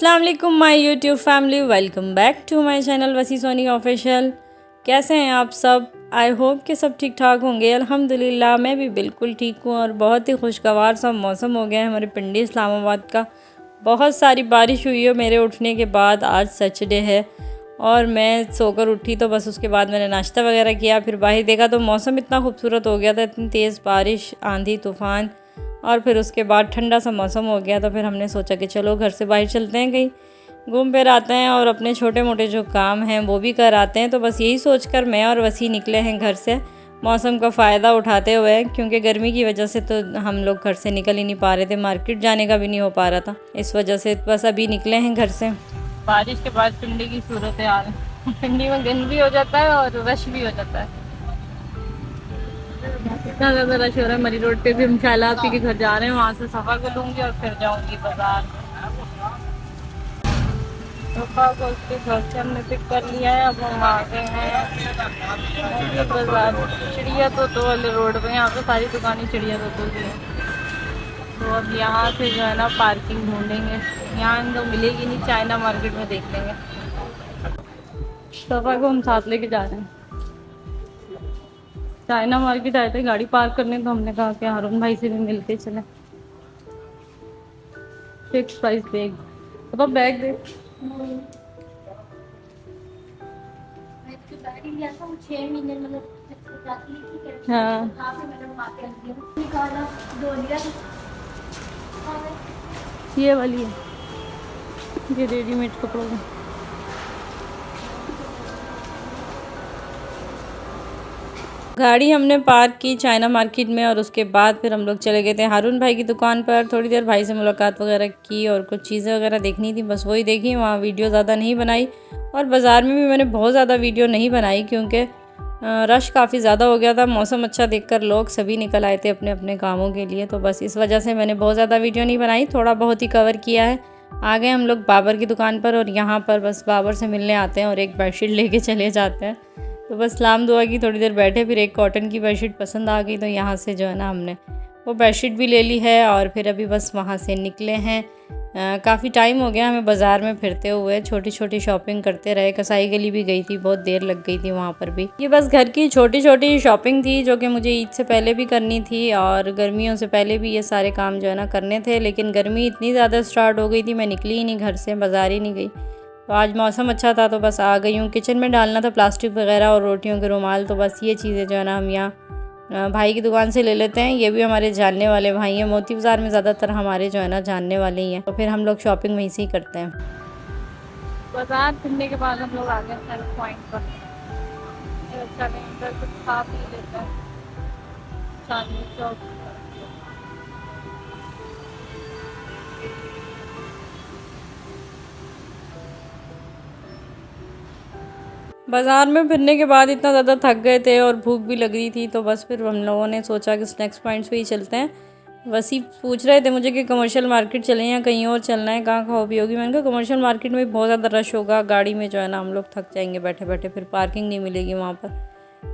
अस्सलाम वालेकुम my YouTube family, welcome back to my channel Wasi Soni official. कैसे हैं आप सब? आई होप कि सब ठीक ठाक होंगे। अल्हम्दुलिल्लाह मैं भी बिल्कुल ठीक हूँ और बहुत ही खुशगवार सा मौसम हो गया है हमारे पिंडी इस्लामाबाद का। बहुत सारी बारिश हुई है मेरे उठने के बाद। आज सैटरडे है और मैं सोकर उठी तो बस उसके बाद मैंने नाश्ता वगैरह किया, फिर बाहर देखा तो मौसम इतना खूबसूरत हो गया था, इतनी तेज़ बारिश, आंधी तूफ़ान और फिर उसके बाद ठंडा सा मौसम हो गया। तो फिर हमने सोचा कि चलो घर से बाहर चलते हैं, कहीं घूम फिर आते हैं और अपने छोटे मोटे जो काम हैं वो भी कर आते हैं। तो बस यही सोचकर मैं और वसी निकले हैं घर से, मौसम का फ़ायदा उठाते हुए, क्योंकि गर्मी की वजह से तो हम लोग घर से निकल ही नहीं पा रहे थे, मार्केट जाने का भी नहीं हो पा रहा था। इस वजह से बस अभी निकले हैं घर से। बारिश के बाद पिंडी की सूरत हाल है। पिंडी में दिन भी हो जाता है और रश भी हो जाता है। इतना ज़्यादा रश हो रहा है। मरी रोड पे भी हम शैलाब के घर जा रहे हैं, वहाँ से सफ़ा को लूँगी और फिर जाऊँगी बाज़ार। सफ़ा को उसके घर से हमने पिक कर लिया है, अब हम आ गए हैं बाज़ार। चिड़िया तोतो वाले रोड पे, यहाँ पे सारी दुकानें चिड़िया तोतो की हैं। तो अब यहाँ से जो है ना पार्किंग ढूंढेंगे, यहाँ तो मिलेगी नहीं, चाइना मार्केट में देख लेंगे। सफ़ा को हम साथ लेके जा रहे हैं। चाइना मार्केट आए थे गाड़ी पार्क करने, तो हमने कहा कि हारून भाई से भी मिलके चले। फिक्स प्राइस बैग, तो बैग दे। हाँ ये वाली है, ये रेडीमेड कपड़ों में। गाड़ी हमने पार्क की चाइना मार्केट में और उसके बाद फिर हम लोग चले गए थे हारून भाई की दुकान पर। थोड़ी देर भाई से मुलाकात वगैरह की और कुछ चीज़ें वगैरह देखनी थी, बस वही देखी। वहाँ वीडियो ज़्यादा नहीं बनाई और बाज़ार में भी मैंने बहुत ज़्यादा वीडियो नहीं बनाई, क्योंकि रश काफ़ी ज़्यादा हो गया था। मौसम अच्छा देखकर लोग सभी निकल आए थे अपने अपने कामों के लिए, तो बस इस वजह से मैंने बहुत ज़्यादा वीडियो नहीं बनाई, थोड़ा बहुत ही कवर किया है। आ गए हम लोग बाबर की दुकान पर और यहाँ पर बस बाबर से मिलने आते हैं और एक बेडशीट लेके चले जाते हैं। तो बस सलाम दुआ की थोड़ी देर बैठे, फिर एक कॉटन की बेडशीट पसंद आ गई तो यहाँ से जो है ना हमने वो बेडशीट भी ले ली है और फिर अभी बस वहाँ से निकले हैं। काफ़ी टाइम हो गया हमें बाज़ार में फिरते हुए, छोटी छोटी शॉपिंग करते रहे। कसाई गली भी गई थी, बहुत देर लग गई थी वहाँ पर भी। ये बस घर की छोटी छोटी शॉपिंग थी जो कि मुझे ईद से पहले भी करनी थी और गर्मियों से पहले भी ये सारे काम जो है ना करने थे, लेकिन गर्मी इतनी ज़्यादा स्टार्ट हो गई थी, मैं निकली ही नहीं घर से, बाज़ार ही नहीं गई। तो आज मौसम अच्छा था तो बस आ गई हूँ। किचन में डालना था प्लास्टिक वगैरह और रोटियों के रुमाल, तो बस ये चीज़ें जो है ना हम यहाँ भाई की दुकान से ले लेते हैं। ये भी हमारे जानने वाले भाई हैं, मोती बाज़ार में ज़्यादातर हमारे जो है ना जानने वाले ही हैं, तो फिर हम लोग शॉपिंग वहीं से ही करते हैं। बाज़ार फिरने के बाद हम लोग आ गए सेल्फ पॉइंट पर। अच्छा नहीं, इधर कुछ खा पी लेते हैं। चांदनी चौक बाज़ार में फिरने के बाद इतना ज़्यादा थक गए थे और भूख भी लग रही थी, तो बस फिर हम लोगों ने सोचा कि स्नैक्स पॉइंट्स पे ही चलते हैं। वसी पूछ रहे थे मुझे कि कमर्शियल मार्केट चलें या कहीं और चलना है, कहाँ खाओ पियोगी। मैंने कहा कमर्शियल मार्केट में बहुत ज़्यादा रश होगा, गाड़ी में जो है ना हम लोग थक जाएंगे बैठे बैठे, फिर पार्किंग नहीं मिलेगी वहाँ पर।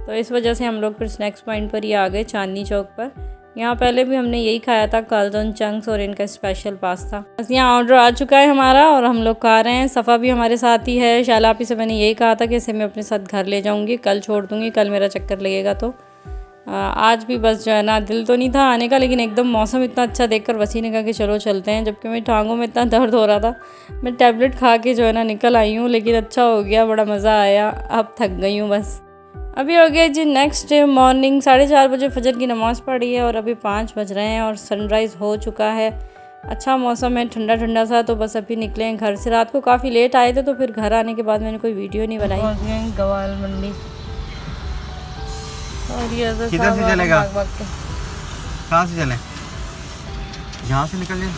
तो इस वजह से हम लोग फिर स्नैक्स पॉइंट पर ही आ गए, चांदनी चौक पर। यहाँ पहले भी हमने यही खाया था, काल्दोन चंक्स और इनका स्पेशल पास्ता। बस यहाँ ऑर्डर आ चुका है हमारा और हम लोग खा रहे हैं। सफ़ा भी हमारे साथ ही है। शैलापी से मैंने यही कहा था कि इसे मैं अपने साथ घर ले जाऊँगी, कल छोड़ दूँगी, कल मेरा चक्कर लगेगा। तो आज भी बस जो है ना दिल तो नहीं था आने का, लेकिन एकदम मौसम इतना अच्छा देखकर वसी ने कहा कि चलो चलते हैं। जबकि मेरी टांगों में इतना दर्द हो रहा था, मैं टैबलेट खा के जो है ना निकल आई हूँ, लेकिन अच्छा हो गया, बड़ा मज़ा आया। अब थक गई हूँ बस। अभी हो गया जी नेक्स्ट डे मॉर्निंग, 4:30 बजे फजर की नमाज़ पढ़ी है और अभी 5 बज रहे हैं और सनराइज़ हो चुका है। अच्छा मौसम है, ठंडा ठंडा सा। तो बस अभी निकले हैं घर से। रात को काफ़ी लेट आए थे, तो फिर घर आने के बाद मैंने कोई वीडियो नहीं बनाई। गवाल मंडी और ये किधर से चलेगा? कहाँ से चले? यहाँ से निकल जाए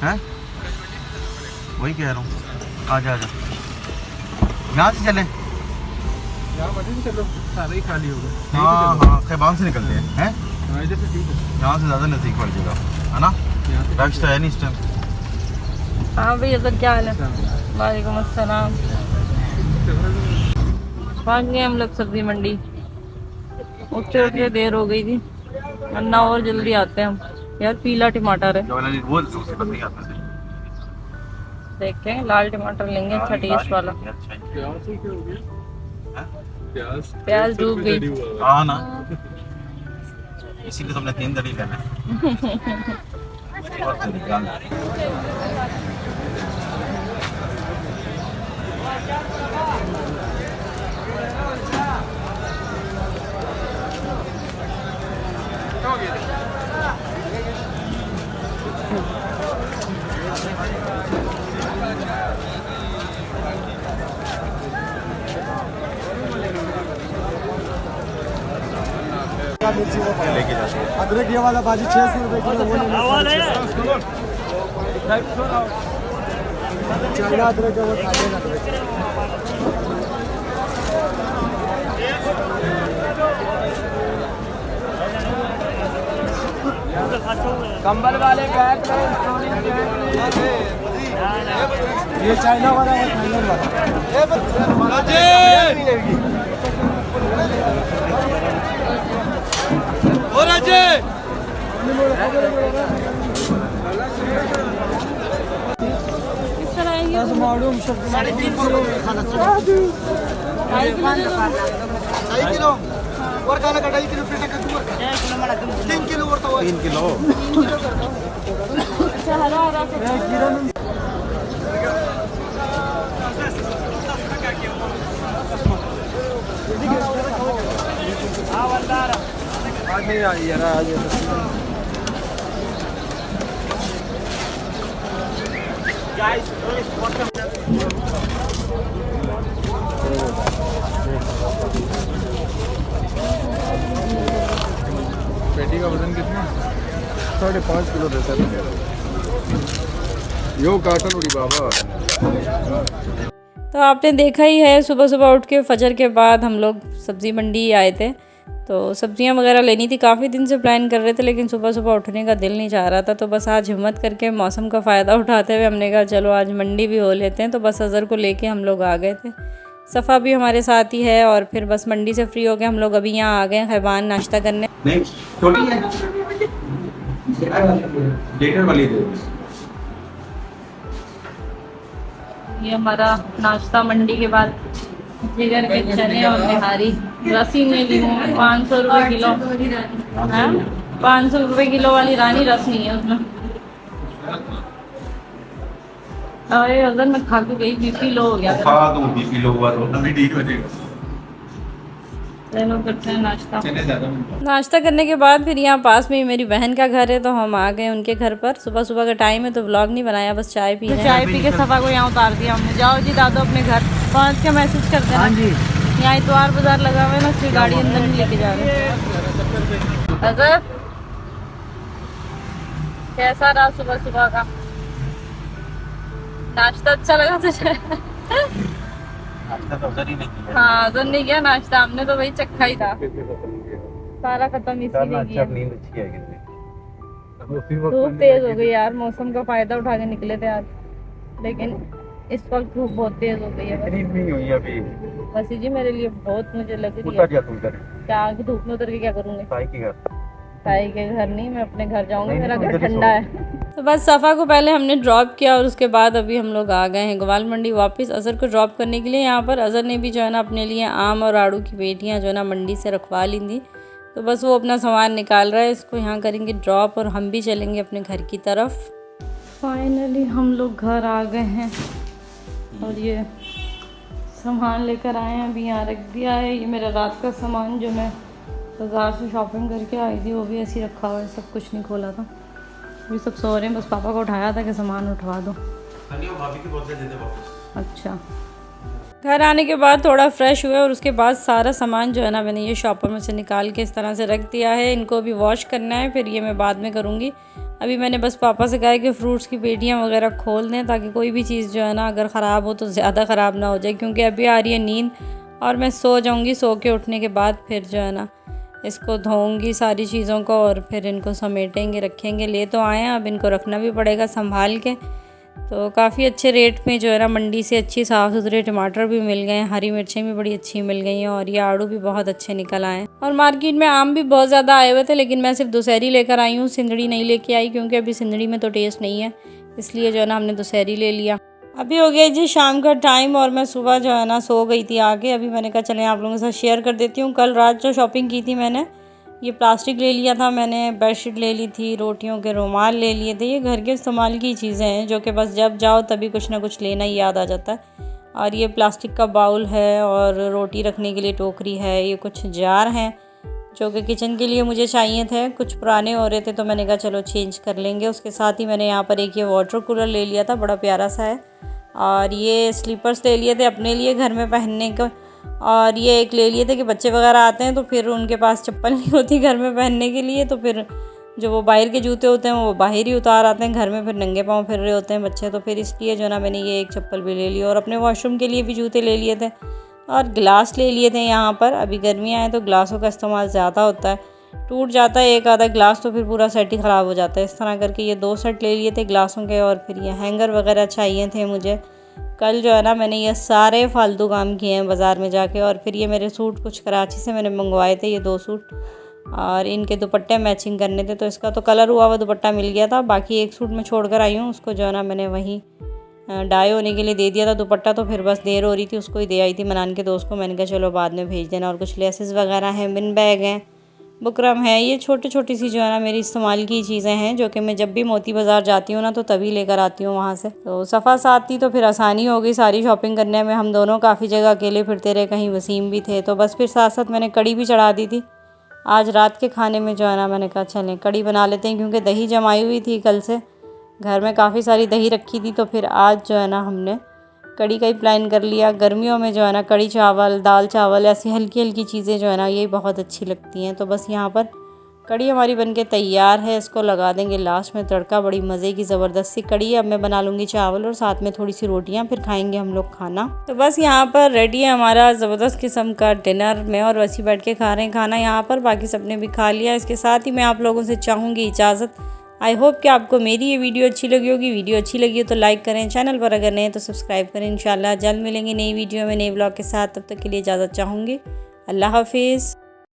हैं? वही कह रहा हूँ, आजा आजा, यहाँ से चले। चलो सारे ही खाली हो गए। हाँ हाँ, खैबान से निकलते हैं। इधर से ठीक है, यहाँ से ज़्यादा नज़दीक पड़ जाएगा, है ना? रश तो है नहीं इस टाइम। हाँ भैया, सर क्या हाल है? वालेकुम अस्सलाम। पहुँच गए हम लोग सब्ज़ी मंडी। उठते उठते देर हो गई थी, वरना और जल्दी आते हैं हम। यार पीला टमाटर है। देखते हैं, लाल टमाटर लेंगे, अच्छा टेस्ट वाला। प्याज डूब गई। हाँ ना, इसीलिए तुमने 3 दरी करना और लेके जाते हैं। अदरक ये वाला भाजी 600 रुपए किलो, वो चाइना अदरक है, वो खाते हैं अदरक। कंबल वाले बैग ये चाइना वाला है, थाईलैंड वाला। किस तरह आएंगे? 2.5 किलो और काला का 2.5 किलो पेटा का 3 किलो और 3 किलो। अच्छा, हरा हरा आज नहीं आई यार, आज पेटी का वजन कितना? 5.5 किलो देता है यो कार्टन उड़ी बाबा। तो आपने देखा ही है, सुबह सुबह उठ के फजर के बाद हम लोग सब्ज़ी मंडी आए थे। तो सब्जियां वगैरह लेनी थी, काफ़ी दिन से प्लान कर रहे थे, लेकिन सुबह सुबह उठने का दिल नहीं चाह रहा था। तो बस आज हिम्मत करके मौसम का फ़ायदा उठाते हुए हमने कहा चलो आज मंडी भी हो लेते हैं। तो बस अज़हर को लेके हम लोग आ गए थे, सफ़ा भी हमारे साथ ही है। और फिर बस मंडी से फ्री हो गए हम लोग, अभी यहाँ आ गए खैबान नाश्ता करने। नहीं छोटी है, लीटर वाली दे। ये हमारा नाश्ता मंडी के बाद, जिगर के चने और निहारी। रसी नहीं ली हूँ, 500 रुपये किलो। हाँ, 500 रुपये किलो वाली रानी रस नहीं है उसमें। अरे अगर मैं खा के गई, बीपी लो हो गया। खा दूं, बीपी लो हुआ तो भी ठीक हो जाएगा। चलो करते हैं नाश्ता। नाश्ता करने के बाद फिर यहाँ पास में ही मेरी बहन का घर है, तो हम आ गए उनके घर पर। सुबह सुबह का टाइम है तो व्लॉग नहीं बनाया, बस चाय पी। चाय पी के सफ़ा को यहाँ उतार दिया हमने। जाओ जी दादो अपने घर, पहुँच के मैसेज कर देना। हाँ जी, यहाँ इतवार बाजार लगा हुआ है ना, उसकी गाड़ी अंदर नहीं लेके जा रहे। अगर कैसा रहा सुबह सुबह का नाश्ता? अच्छा लगा तुझे? नाश्ता तो उधर ही नहीं किया। हाँ उधर नहीं किया नाश्ता हमने, तो वही चक्का ही था, सारा खत्म इसी ने किया। नींद अच्छी है कितनी। धूप तेज हो गई यार, मौसम का फायदा उठा के निकले थे आज, लेकिन इस वक्त धूप बहुत तेज हो गई है। नहीं हुई अभी बस जी मेरे लिए बहुत मुझे लग रही उतर है। जा तुम कर क्या आगे धूप में उतर के क्या करूँगी? साई की घर, ताई के घर नहीं, मैं अपने घर जाऊंगी, मेरा नहीं, घर उधर ही ठंडा है। तो बस सफ़ा को पहले हमने ड्रॉप किया और उसके बाद अभी हम लोग आ गए हैं ग्वाल मंडी वापस अज़हर को ड्रॉप करने के लिए। यहाँ पर अज़हर ने भी जो है ना अपने लिए आम और आड़ू की पेटियाँ जो है ना मंडी से रखवा ली थी। तो बस वो अपना सामान निकाल रहा है, इसको यहाँ करेंगे ड्रॉप और हम भी चलेंगे अपने घर की तरफ। फाइनली हम लोग घर आ गए हैं और ये सामान लेकर आए हैं, अभी यहाँ रख दिया है। ये मेरा रात का सामान जो मैं बाज़ार से शॉपिंग करके आई थी, वो भी ऐसे ही रखा हुआ है, सब कुछ नहीं खोला था। अभी सब सो रहे हैं, बस पापा को उठाया था कि सामान उठवा दो। भाभी की बोतल दे दे वापस। अच्छा, घर आने के बाद थोड़ा फ्रेश हुए और उसके बाद सारा सामान जो है ना मैंने ये शॉपर में से निकाल के इस तरह से रख दिया है। इनको अभी वॉश करना है, फिर ये मैं बाद में करूँगी। अभी मैंने बस पापा से कहा है कि फ्रूट्स की पेटियाँ वगैरह खोल दें, ताकि कोई भी चीज़ जो है ना अगर ख़राब हो तो ज़्यादा ख़राब ना हो जाए, क्योंकि अभी आ रही है नींद और मैं सो जाऊँगी। सो के उठने के बाद फिर जो है ना इसको धोऊंगी सारी चीज़ों को और फिर इनको समेटेंगे, रखेंगे। ले तो आए हैं, अब इनको रखना भी पड़ेगा संभाल के। तो काफ़ी अच्छे रेट में जो है ना मंडी से अच्छी साफ़ सुथरे टमाटर भी मिल गए हैं, हरी मिर्चें भी बड़ी अच्छी मिल गई हैं और ये आड़ू भी बहुत अच्छे निकल आए हैं। और मार्केट में आम भी बहुत ज़्यादा आए हुए थे, लेकिन मैं सिर्फ दुशहरी लेकर आई हूँ, सिंदड़ी नहीं लेके आई, क्योंकि अभी सिंदड़ी में तो टेस्ट नहीं है, इसलिए जो है ना हमने दुशहरी ले लिया। अभी हो गया जी शाम का टाइम और मैं सुबह जो है ना सो गई थी आके। अभी मैंने कहा चलें आप लोगों के साथ शेयर कर देती हूँ। कल रात जो शॉपिंग की थी मैंने, ये प्लास्टिक ले लिया था मैंने, बेडशीट ले ली थी, रोटियों के रुमाल ले लिए थे। ये घर के इस्तेमाल की चीज़ें हैं जो कि बस जब जाओ तभी कुछ ना कुछ लेना ही याद आ जाता है। और ये प्लास्टिक का बाउल है और रोटी रखने के लिए टोकरी है। ये कुछ जार हैं जो कि किचन के लिए मुझे चाहिए थे, कुछ पुराने हो रहे थे तो मैंने कहा चलो चेंज कर लेंगे। उसके साथ ही मैंने यहाँ पर एक ये वाटर कूलर ले लिया था, बड़ा प्यारा सा है। और ये स्लीपर्स ले लिए थे अपने लिए घर में पहनने को। और ये एक ले लिए थे कि बच्चे वगैरह आते हैं तो फिर उनके पास चप्पल नहीं होती घर में पहनने के लिए, तो फिर जो वो बाहर के जूते होते हैं वो बाहर ही उतार आते हैं, घर में फिर नंगे पाँव फिर रहे होते हैं बच्चे, तो फिर इसलिए जो ना मैंने ये एक चप्पल भी ले ली। और अपने वॉशरूम के लिए भी जूते ले लिए थे और गिलास ले लिए थे। यहाँ पर अभी गर्मियाँ हैं तो गिलासों का इस्तेमाल ज़्यादा होता है, टूट जाता है एक आधा गिलास तो फिर पूरा सेट ही ख़राब हो जाता है। इस तरह करके ये 2 सेट ले लिए थे गिलासों के। और फिर ये हैंगर वगैरह चाहिए थे मुझे। कल जो है ना मैंने ये सारे फालतू काम किए हैं बाज़ार में जाके। और फिर ये मेरे सूट कुछ कराची से मैंने मंगवाए थे, ये 2 सूट, और इनके दुपट्टे मैचिंग करने थे। तो इसका तो कलर हुआ हुआ दुपट्टा मिल गया था, बाकी एक सूट मैं छोड़ कर आई हूँ, उसको जो है ना मैंने वहीं डाई होने के लिए दे दिया था दुपट्टा। तो फिर बस देर हो रही थी, उसको ही दे आई थी मनान के दोस्त को। मैंने कहा चलो बाद में भेज देना। और कुछ लेसेस वगैरह हैं, बिन बैग हैं, बुकरम है, ये छोटी छोटी सी जो है ना मेरी इस्तेमाल की चीज़ें हैं जो कि मैं जब भी मोती बाज़ार जाती हूँ ना तो तभी लेकर आती हूँ वहाँ से। तो सफ़ा साथ थी तो फिर आसानी हो गई सारी शॉपिंग करने में। हम दोनों काफ़ी जगह अकेले फिरते रहे, कहीं वसीम भी थे, तो बस फिर साथ साथ मैंने कड़ी भी चढ़ा दी थी। आज रात के खाने में जो है ना मैंने कहा चलें कड़ी बना लेते हैं, क्योंकि दही जमाई हुई थी कल से, घर में काफ़ी सारी दही रखी थी। तो फिर आज जो है ना हमने कड़ी का ही प्लान कर लिया। गर्मियों में जो है ना कड़ी चावल, दाल चावल, ऐसी हल्की हल्की चीज़ें जो है ना ये बहुत अच्छी लगती हैं। तो बस यहाँ पर कड़ी हमारी बनके तैयार है, इसको लगा देंगे लास्ट में तड़का। बड़ी मज़े की ज़बरदस्त सी कड़ी है। अब मैं बना लूँगी चावल और साथ में थोड़ी सी रोटियाँ, फिर खाएंगे हम लोग खाना। तो बस यहाँ पर रेडी है हमारा ज़बरदस्त किस्म का डिनर। मैं और वैसी बैठ के खा रहे हैं खाना यहाँ पर, बाकी सबने भी खा लिया। इसके साथ ही मैं आप लोगों से चाहूँगी इजाज़त। आई होप कि आपको मेरी ये वीडियो अच्छी लगी होगी। वीडियो अच्छी लगी हो तो लाइक करें, चैनल पर अगर नए तो सब्सक्राइब करें। इंशाल्लाह जल्द मिलेंगे नई वीडियो में नई ब्लॉग के साथ। तब तक के लिए इजाज़त चाहूँगी। अल्लाह हाफिज़।